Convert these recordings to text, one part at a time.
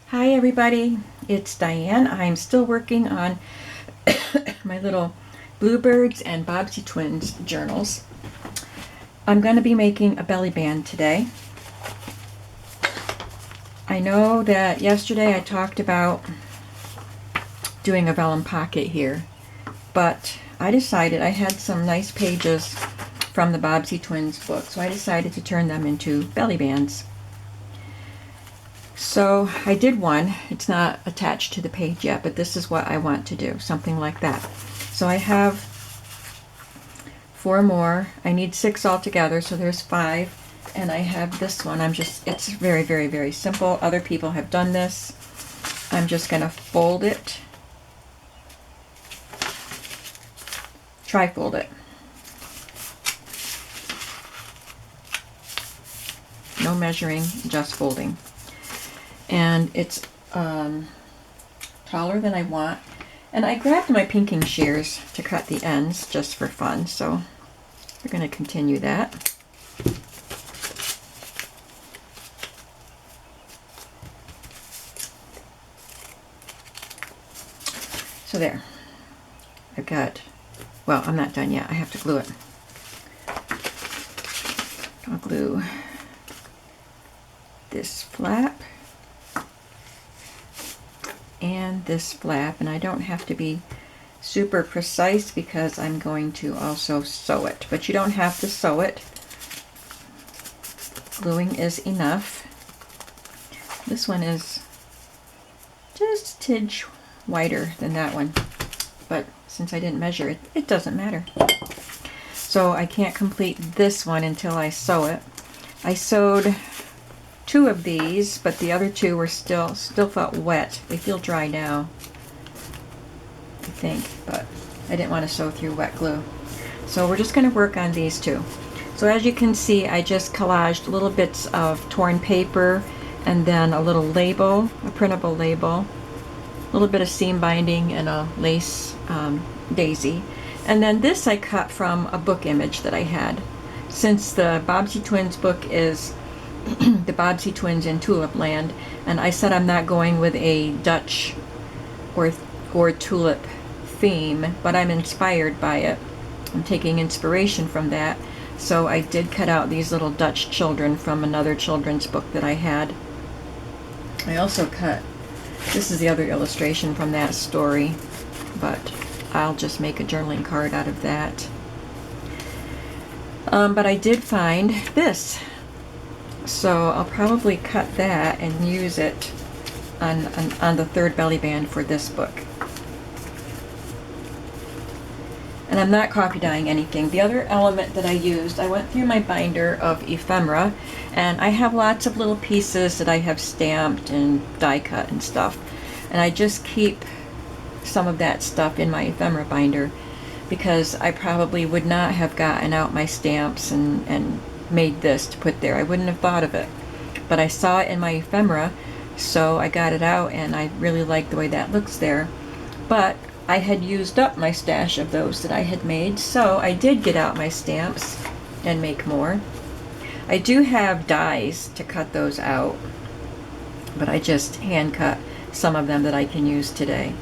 Hi everybody, it's Diane. I'm still working on my little Bluebirds and Bobbsey Twins journals. I'm going to be making a belly band today. I know that yesterday I talked about doing a vellum pocket here, but I decided I had some nice pages from the Bobbsey Twins book, so I decided to turn them into belly bands. So I did one. It's not attached to the page yet, but this is what I want to do, something like that. So I have 4 more. I need 6 altogether, so there's 5. And I have this one. It's very, very, very simple. Other people have done this. I'm just going to fold it. Tri-fold it. No measuring, just folding. And it's taller than I want. And I grabbed my pinking shears to cut the ends just for fun, so we're going to continue that. So there. I've got, well, I'm not done yet. I have to glue it. I'll glue this flap and this flap, and I don't have to be super precise because I'm going to also sew it, but you don't have to sew it. Gluing is enough. This one is just a tidge wider than that one, but since I didn't measure it, it doesn't matter. So I can't complete this one until I sew it. I sewed 2 of these, but the other 2 were still felt wet. They feel dry now, I think, but I didn't want to sew through wet glue. So we're just going to work on these 2. So as you can see, I just collaged little bits of torn paper and then a little label, a printable label, a little bit of seam binding and a lace daisy. And then this I cut from a book image that I had. Since the Bobbsey Twins book is the Bobbsey Twins in Tulip Land, and I said I'm not going with a Dutch or tulip theme, but I'm inspired by it. I'm taking inspiration from that. So I did cut out these little Dutch children from another children's book that I had. I also cut, this is the other illustration from that story, but I'll just make a journaling card out of that. But I did find this. So I'll probably cut that and use it on the 3rd belly band for this book. And I'm not copy dyeing anything. The other element that I used, I went through my binder of ephemera, and I have lots of little pieces that I have stamped and die cut and stuff. And I just keep some of that stuff in my ephemera binder because I probably would not have gotten out my stamps and made this to put there. I wouldn't have thought of it. But I saw it in my ephemera, so I got it out, and I really like the way that looks there. But I had used up my stash of those that I had made, so I did get out my stamps and make more. I do have dies to cut those out, but I just hand cut some of them that I can use today.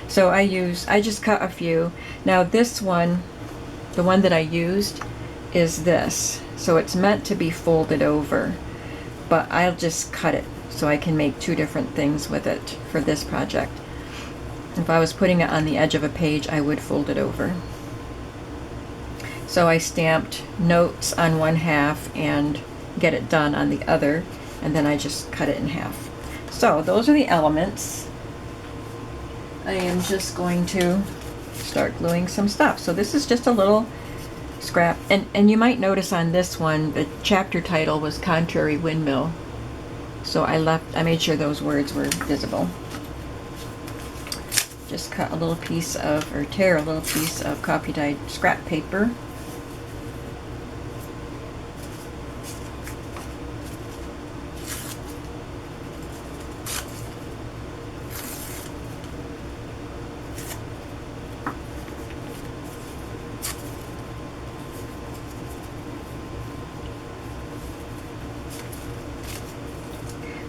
So I just cut a few. Now this one, the one that I used, is this. So it's meant to be folded over, but I'll just cut it so I can make 2 different things with it for this project. If I was putting it on the edge of a page, I would fold it over. So I stamped notes on one half and get it done on the other, and then I just cut it in half. So those are the elements. I am just going to start gluing some stuff. So this is just a little scrap, and you might notice on this one the chapter title was Contrary Windmill, so I made sure those words were visible. Just cut a little piece of, or tear a little piece of copy dyed scrap paper.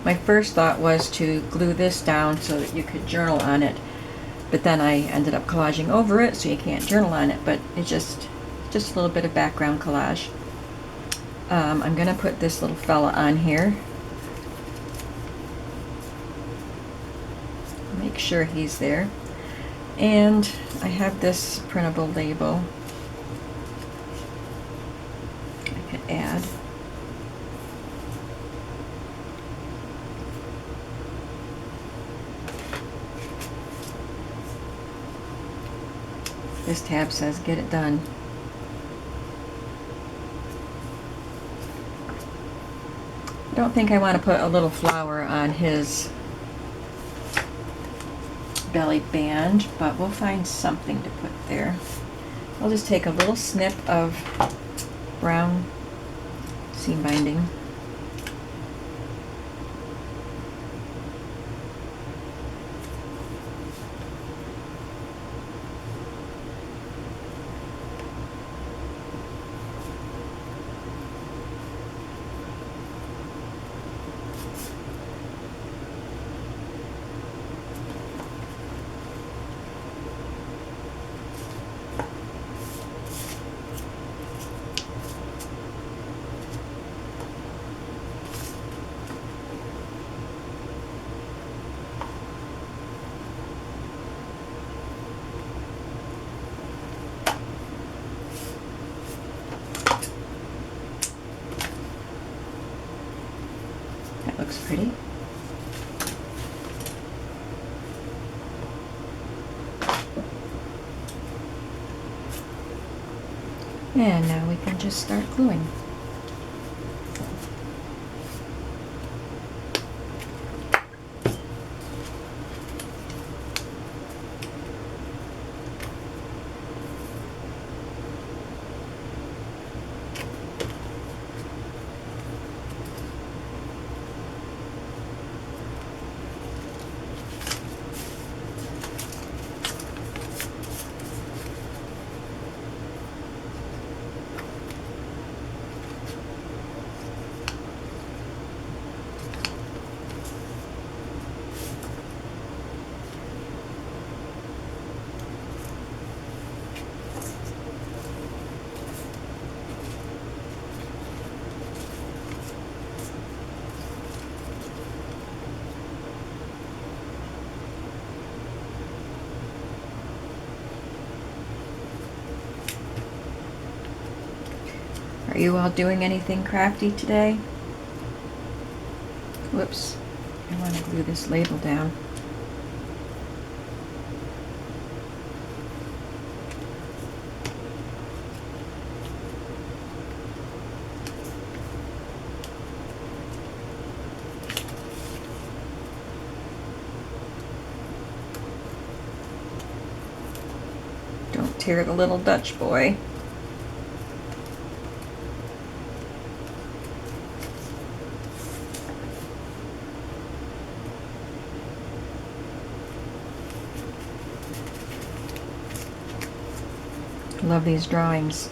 My my first thought was to glue this down so that you could journal on it, but then I ended up collaging over it so you can't journal on it, but it's just a little bit of background collage. I'm going to put this little fella on here. Make sure he's there. And I have this printable label I could add. This tab says get it done. I don't think I want to put a little flower on his belly band, but we'll find something to put there. I'll just take a little snip of brown seam binding. That looks pretty. And now we can just start gluing. Are you all doing anything crafty today? Whoops, I want to glue this label down. Don't tear the little Dutch boy. Love these drawings.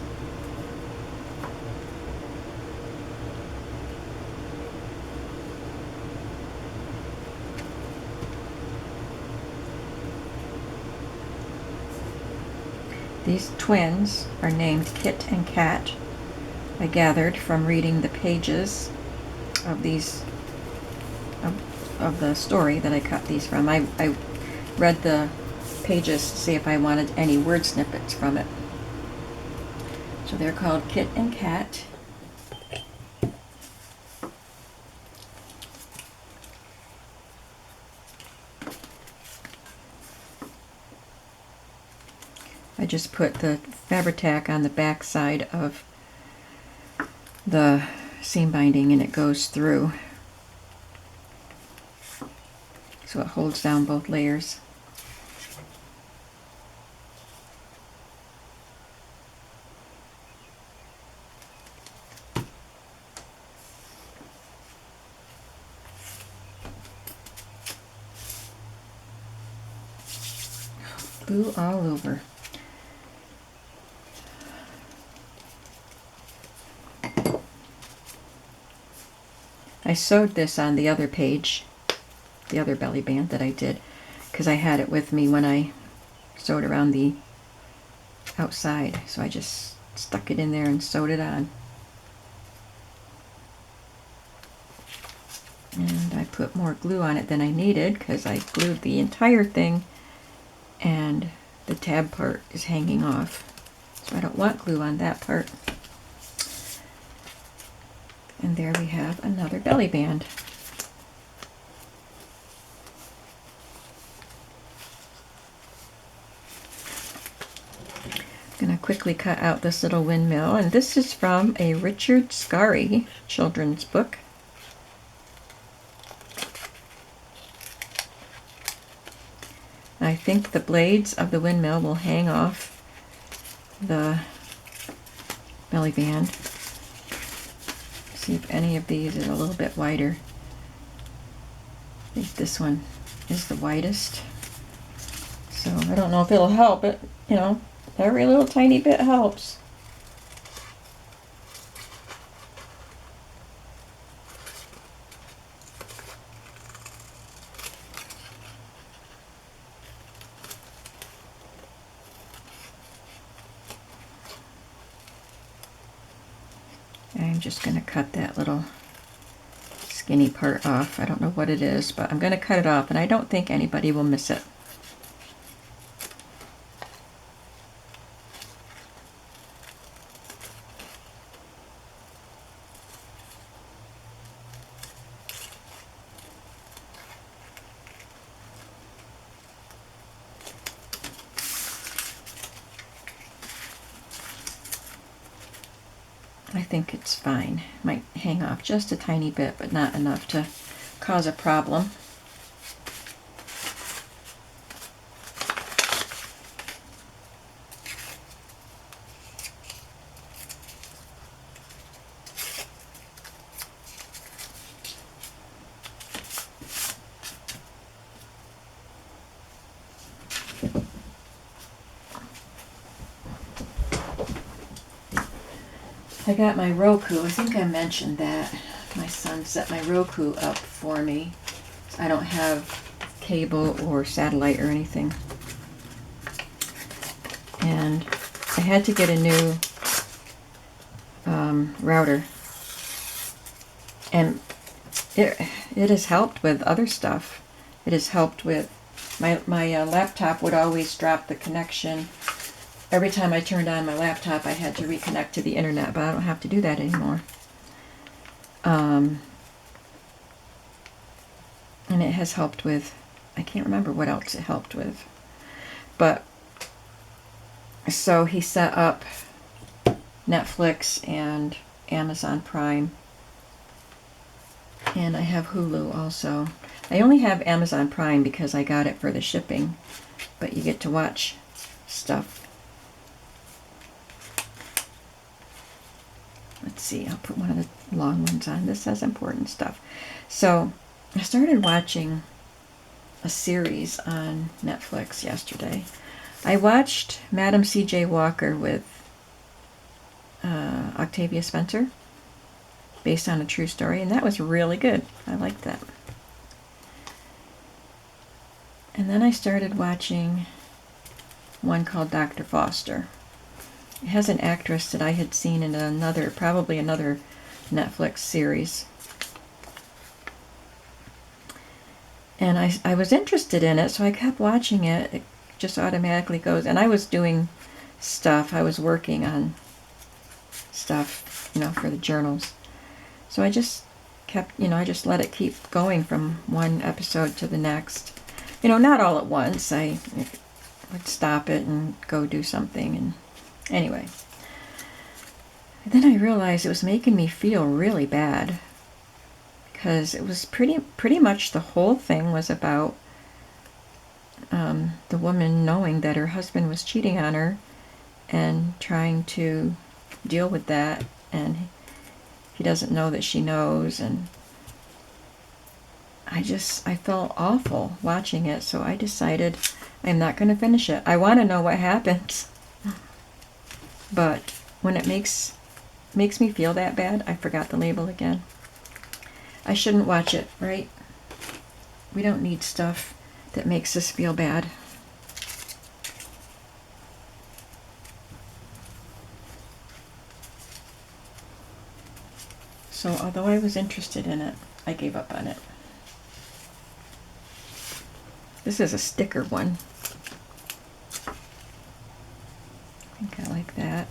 These twins are named Kit and Kat. I gathered from reading the pages of these of the story that I cut these from. I read the pages to see if I wanted any word snippets from it. So they're called Kit and Kat. I just put the Fabri-Tac on the back side of the seam binding and it goes through. So it holds down both layers. Glue all over. I sewed this on the other page, the other belly band that I did, because I had it with me when I sewed around the outside. So I just stuck it in there and sewed it on. And I put more glue on it than I needed because I glued the entire thing and the tab part is hanging off. So I don't want glue on that part. And there we have another belly band. I'm going to quickly cut out this little windmill, and this is from a Richard Scarry children's book. I think the blades of the windmill will hang off the belly band. See if any of these is a little bit wider. I think this one is the widest. So I don't know if it'll help, but you know, every little tiny bit helps. I'm just going to cut that little skinny part off. I don't know what it is, but I'm going to cut it off, and I don't think anybody will miss it. I think it's fine. Might hang off just a tiny bit, but not enough to cause a problem. I got my Roku. I think I mentioned that. My son set my Roku up for me. I don't have cable or satellite or anything. And I had to get a new router. And it has helped with other stuff. It has helped with my laptop would always drop the connection. Every time I turned on my laptop, I had to reconnect to the internet, but I don't have to do that anymore. And it has helped with, I can't remember what else it helped with. But, so he set up Netflix and Amazon Prime. And I have Hulu also. I only have Amazon Prime because I got it for the shipping, but you get to watch stuff. Let's see, I'll put one of the long ones on. This has important stuff. So I started watching a series on Netflix yesterday. I watched Madam C.J. Walker with Octavia Spencer, based on a true story, and that was really good. I liked that. And then I started watching one called Dr. Foster. It has an actress that I had seen in probably another Netflix series. And I was interested in it, so I kept watching it. It just automatically goes, and I was doing stuff. I was working on stuff, for the journals. So I just kept, I just let it keep going from one episode to the next. Not all at once. I would stop it and go do something, and anyway, then I realized it was making me feel really bad because it was pretty much the whole thing was about the woman knowing that her husband was cheating on her and trying to deal with that, and he doesn't know that she knows, and I felt awful watching it, so I decided I'm not going to finish it. I want to know what happens. But when it makes me feel that bad, I forgot the label again. I shouldn't watch it, right? We don't need stuff that makes us feel bad. So although I was interested in it, I gave up on it. This is a sticker one. I think I like that.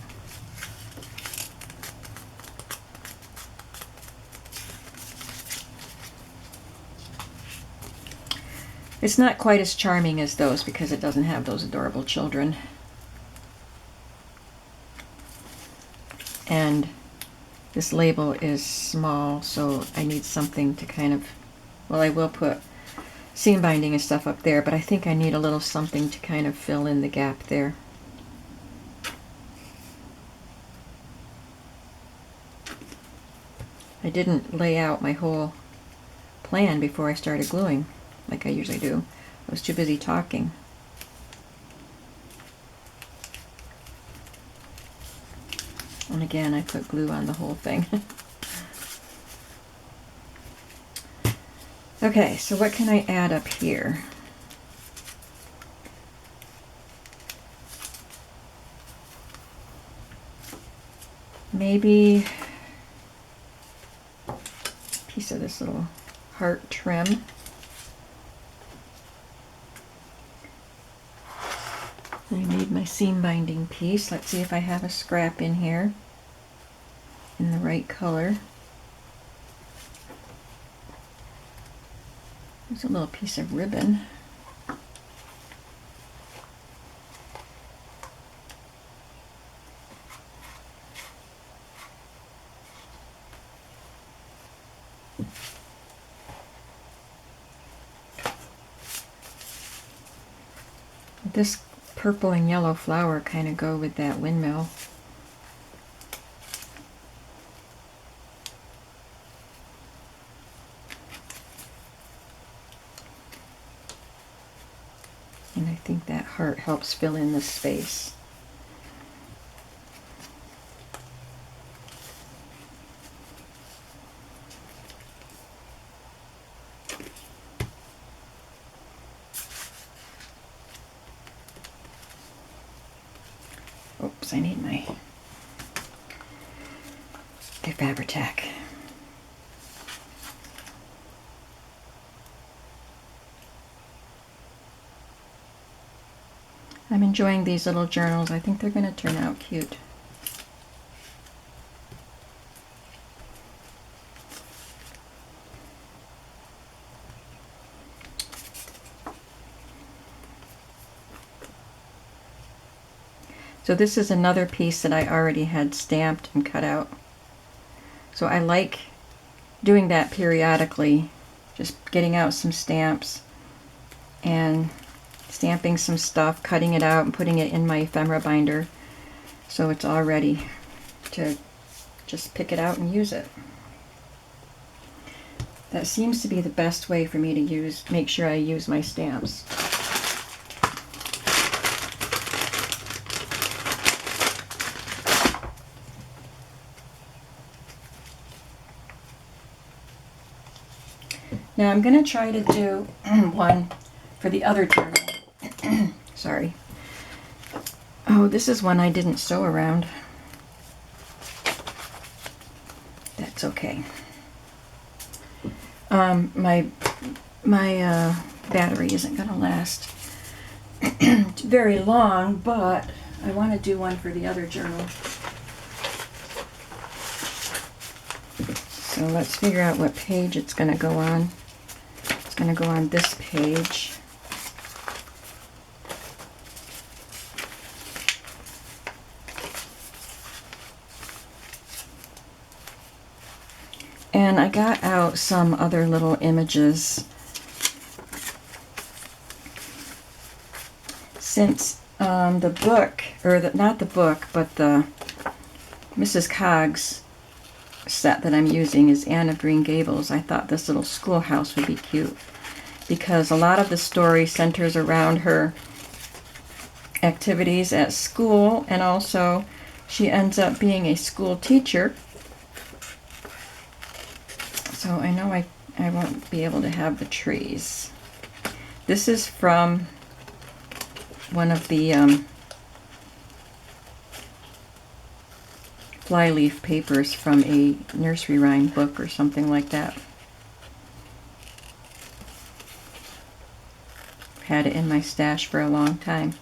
It's not quite as charming as those because it doesn't have those adorable children. And this label is small, so I need something to kind of, well, I will put seam binding and stuff up there, but I think I need a little something to kind of fill in the gap there. I didn't lay out my whole plan before I started gluing, like I usually do. I was too busy talking. And again, I put glue on the whole thing. Okay, so what can I add up here? Maybe a piece of this little heart trim. I need my seam binding piece. Let's see if I have a scrap in here in the right color. There's a little piece of ribbon. This purple and yellow flower kind of go with that windmill. And I think that heart helps fill in the space. Oops, I need my Fabri-Tac. I'm enjoying these little journals. I think they're going to turn out cute. So this is another piece that I already had stamped and cut out. So I like doing that periodically, just getting out some stamps and stamping some stuff, cutting it out and putting it in my ephemera binder so it's all ready to just pick it out and use it. That seems to be the best way for me to make sure I use my stamps. Now I'm going to try to do one for the other journal. Sorry. Oh, this is one I didn't sew around. That's okay. My battery isn't going to last very long, but I want to do one for the other journal. So let's figure out what page it's going to go on. It's going to go on this page. And I got out some other little images since the book, or not the book, but the Mrs. Coggs set that I'm using is Anne of Green Gables. I thought this little schoolhouse would be cute because a lot of the story centers around her activities at school, and also she ends up being a school teacher. So I know I won't be able to have the trees. This is from one of the flyleaf papers from a nursery rhyme book or something like that. Had it in my stash for a long time.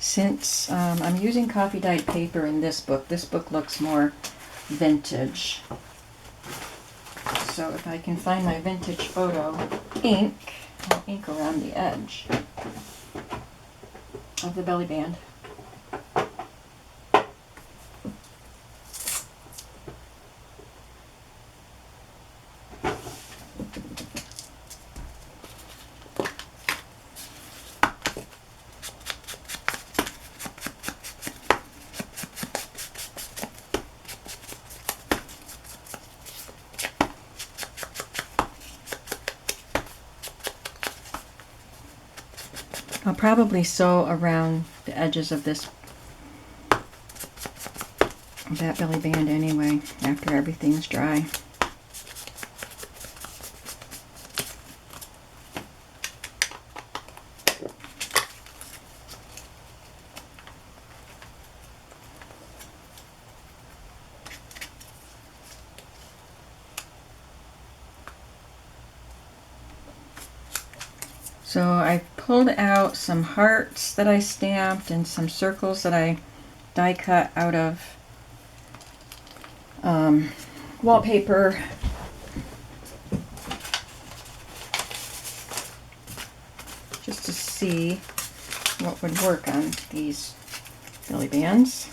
Since I'm using coffee dyed paper in this book looks more vintage. So if I can find my vintage photo ink, I'll ink around the edge of the belly band. I'll probably sew around the edges of that belly band anyway, after everything's dry. So I pulled out some hearts that I stamped and some circles that I die cut out of wallpaper. Just to see what would work on these belly bands.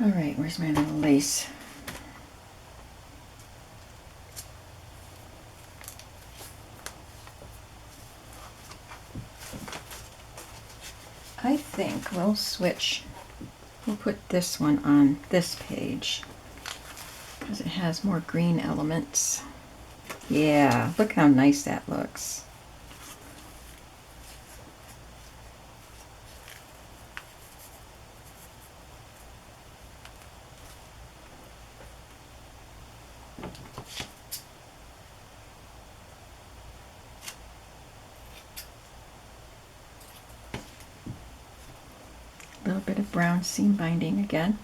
All right, where's my little lace? I think we'll switch. We'll put this one on this page because it has more green elements. Yeah, look how nice that looks. A little bit of brown seam binding again.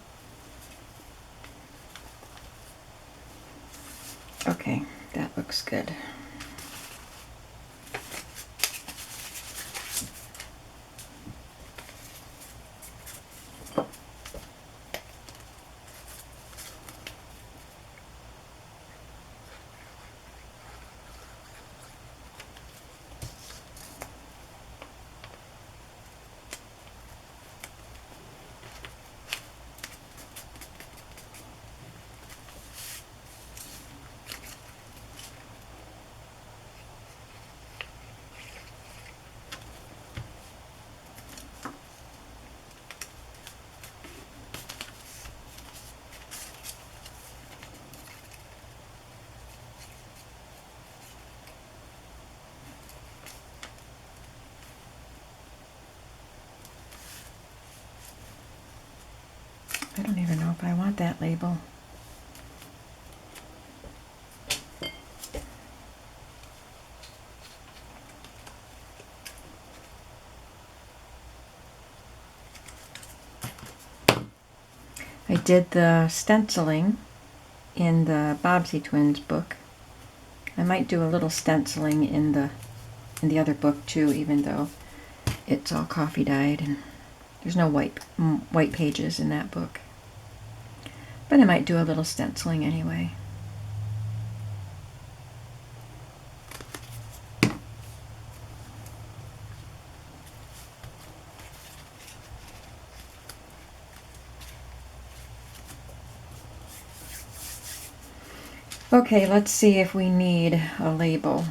Okay, that looks good. I don't even know if I want that label. did the stenciling in the Bobbsey Twins book. I might do a little stenciling in the other book too, even though it's all coffee dyed and there's no white pages in that book. But I might do a little stenciling anyway. Okay, let's see if we need a label.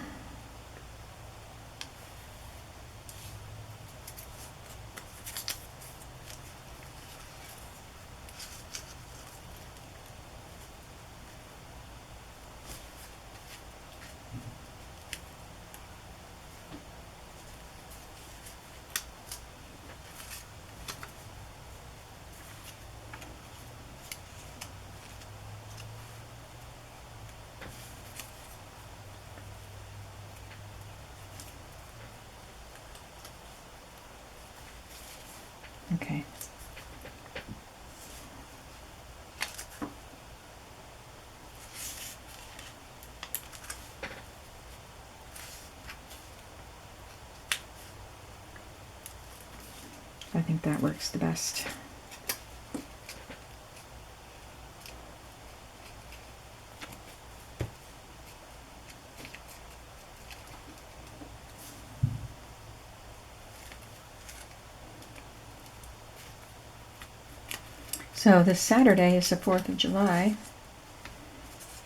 Okay. I think that works the best. So this Saturday is the 4th of July.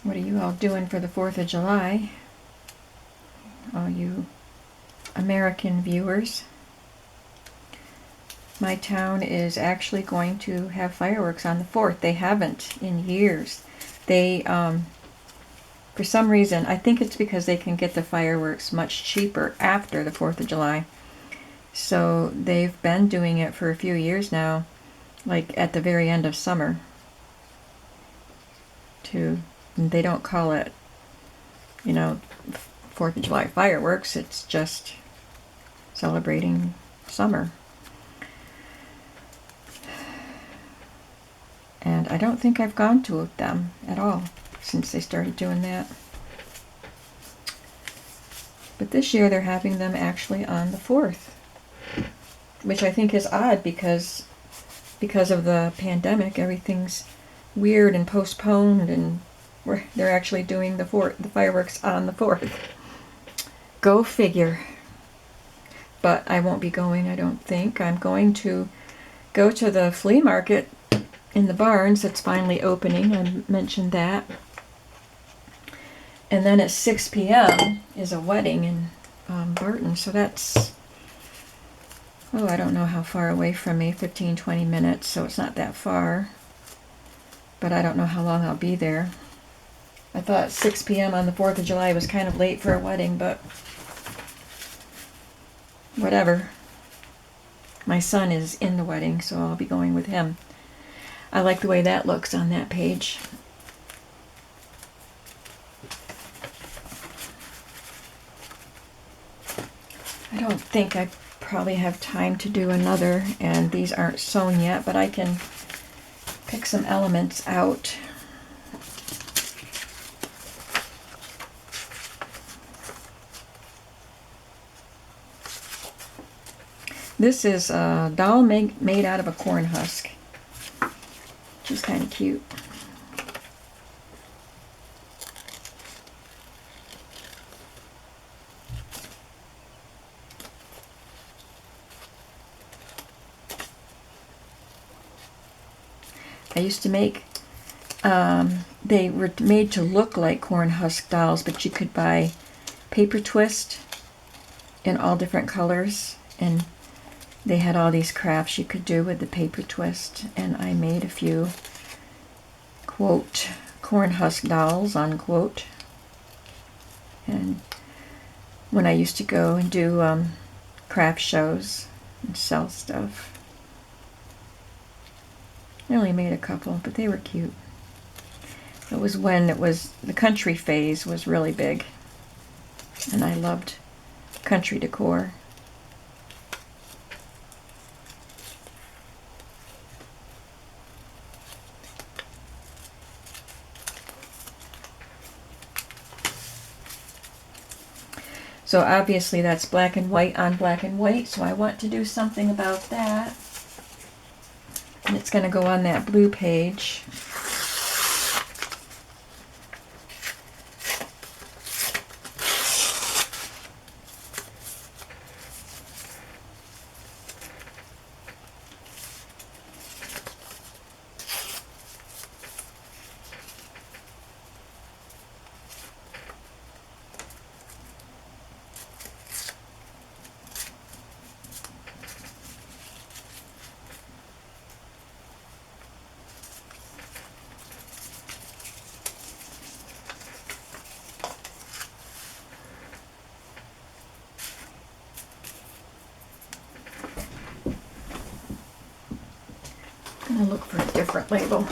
What are you all doing for the 4th of July? All you American viewers. My town is actually going to have fireworks on the 4th. They haven't in years. They, for some reason, I think it's because they can get the fireworks much cheaper after the 4th of July. So they've been doing it for a few years now, like at the very end of summer. They don't call it, 4th of July fireworks. It's just celebrating summer. And I don't think I've gone to them at all since they started doing that. But this year they're having them actually on the 4th, which I think is odd because of the pandemic, everything's weird and postponed, and they're actually doing the fireworks on the 4th. Go figure. But I won't be going, I don't think. I'm going to go to the flea market in the Barns that's finally opening. I mentioned that. And then at 6 p.m. is a wedding in Barton, so that's, I don't know how far away from me, 15-20 minutes, so it's not that far. But I don't know how long I'll be there. I thought 6 p.m. on the 4th of July was kind of late for a wedding, but whatever. My son is in the wedding, so I'll be going with him. I like the way that looks on that page. I don't think I probably have time to do another, and these aren't sewn yet, but I can pick some elements out. This is a doll made out of a corn husk, which is kind of cute. I used to make, they were made to look like corn husk dolls, but you could buy paper twist in all different colors, and they had all these crafts you could do with the paper twist, and I made a few, quote, corn husk dolls, unquote. And when I used to go and do craft shows and sell stuff, I only made a couple, but they were cute. It was when the country phase was really big, and I loved country decor. So obviously that's black and white on black and white, so I want to do something about that. And it's going to go on that blue page. I'm going to look for a different label.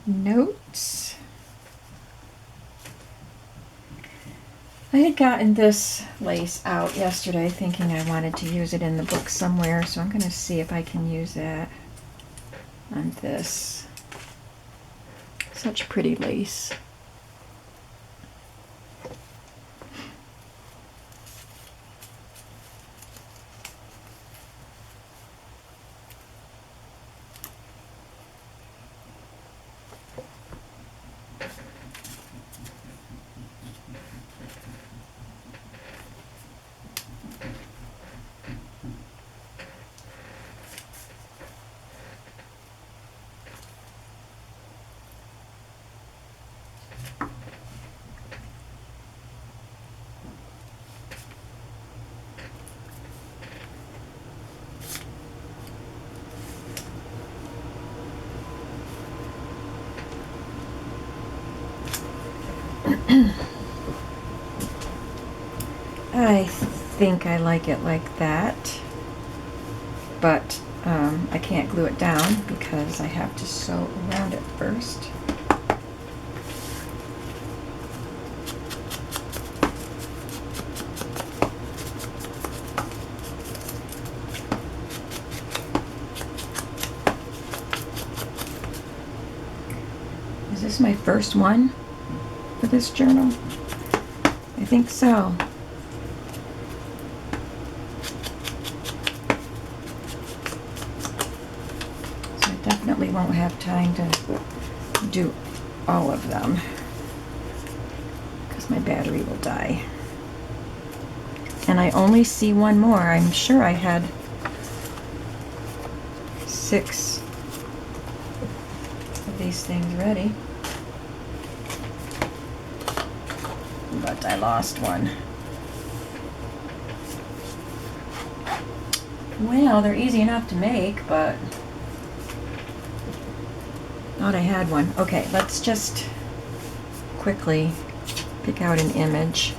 Notes. I had gotten this lace out yesterday thinking I wanted to use it in the book somewhere, so I'm going to see if I can use that on this. Such pretty lace. I think I like it like that, but I can't glue it down because I have to sew around it first. Is this my first one for this journal? I think so. So I definitely won't have time to do all of them because my battery will die. And I only see one more. I'm sure I had 6 of these things ready. But I lost one. Well, they're easy enough to make, but thought I had one. Okay, let's just quickly pick out an image.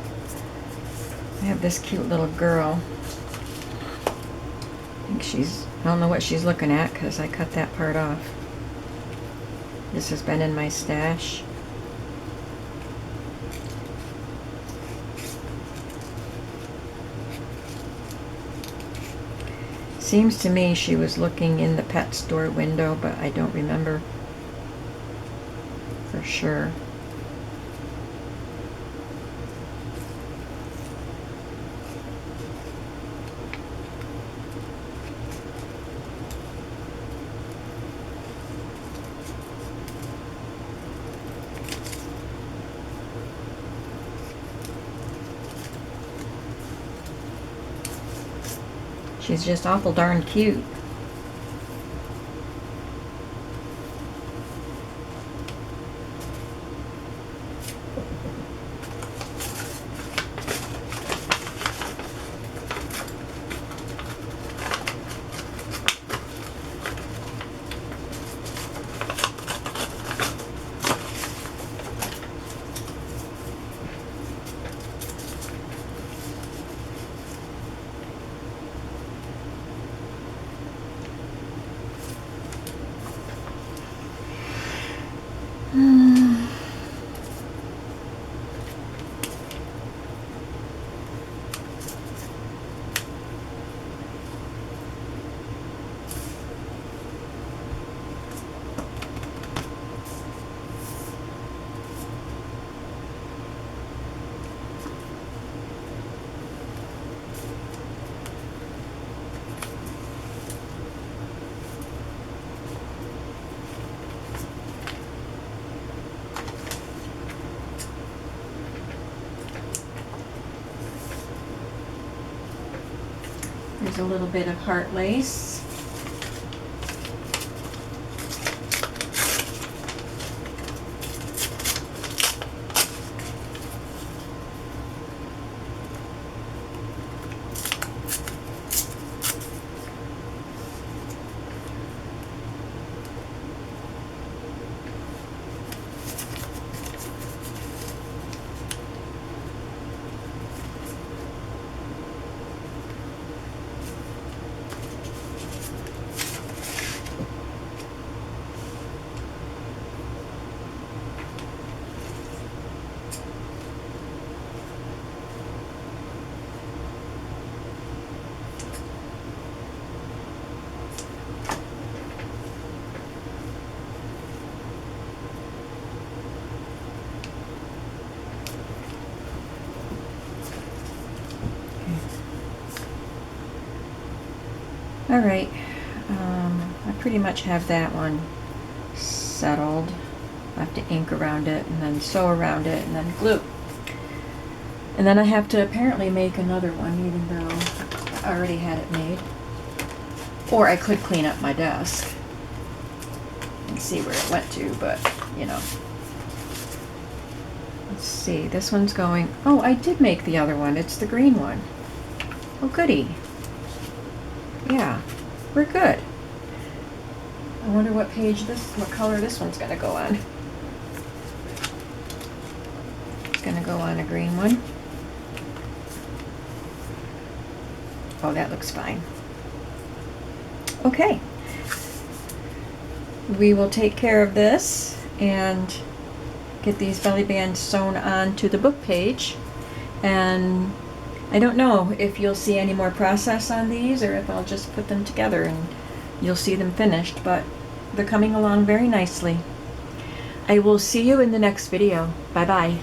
I have this cute little girl. I don't know what she's looking at because I cut that part off. This has been in my stash. Seems to me she was looking in the pet store window, but I don't remember for sure. She's just awful darn cute. There's a little bit of heart lace. All right, I pretty much have that one settled. I have to ink around it and then sew around it and then glue. And then I have to apparently make another one, even though I already had it made. Or I could clean up my desk and see where it went to, but you know. Let's see, this one's going, oh, I did make the other one. It's the green one. Oh, goody. Yeah, we're good. I wonder what color this one's gonna go on. It's gonna go on a green one. Oh, that looks fine. Okay. We will take care of this and get these belly bands sewn onto the book page. And I don't know if you'll see any more process on these or if I'll just put them together and you'll see them finished, but they're coming along very nicely. I will see you in the next video. Bye-bye.